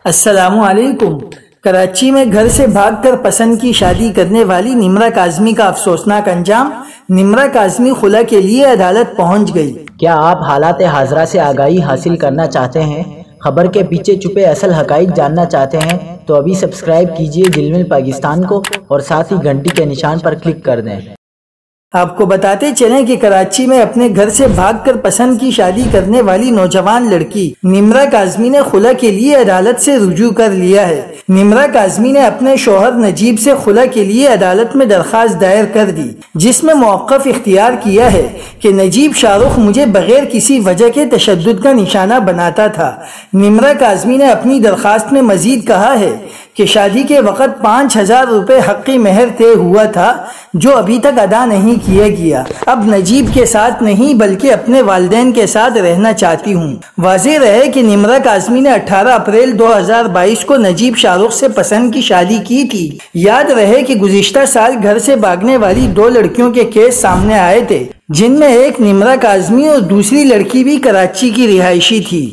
السلام علیکم۔ کراچی میں گھر سے بھاگ کر پسند کی شادی کرنے والی نمرہ کاظمی کا افسوسناک انجام۔ نمرہ کاظمی خلا کے لیے عدالت پہنچ گئی۔ کیا آپ حالات حاضرہ سے آگاہی حاصل کرنا چاہتے ہیں؟ خبر کے پیچھے چھپے اصل حقائق جاننا چاہتے ہیں تو ابھی سبسکرائب کیجئے دل مل پاکستان کو اور ساتھ ہی گھنٹی کے نشان پر کلک کر دیں۔ آپ کو بتاتے چلیں کہ کراچی میں اپنے گھر سے بھاگ کر پسند کی شادی کرنے والی نوجوان لڑکی نمرہ کاظمی نے خلا کے لیے عدالت سے رجوع کر لیا ہے۔ نمرہ کاظمی نے اپنے شوہر نجیب سے خلا کے لیے عدالت میں درخواست دائر کر دی، جس میں موقف اختیار کیا ہے کہ نجیب شاہ رخ مجھے بغیر کسی وجہ کے تشدد کا نشانہ بناتا تھا۔ نمرہ کاظمی نے اپنی درخواست میں مزید کہا ہے کہ شادی کے وقت 5,000 روپے حقی مہر طے ہوا تھا جو ابھی تک ادا نہیں کیا گیا۔ اب نجیب کے ساتھ نہیں بلکہ اپنے والدین کے ساتھ رہنا چاہتی ہوں۔ واضح رہے کہ نمرہ کاظمی نے 18 اپریل 2022 کو نجیب شاہ رخ سے پسند کی شادی کی تھی۔ یاد رہے کہ گزشتہ سال گھر سے بھاگنے والی 2 لڑکیوں کے کیس سامنے آئے تھے، جن میں ایک نمرہ کاظمی اور دوسری لڑکی بھی کراچی کی رہائشی تھی۔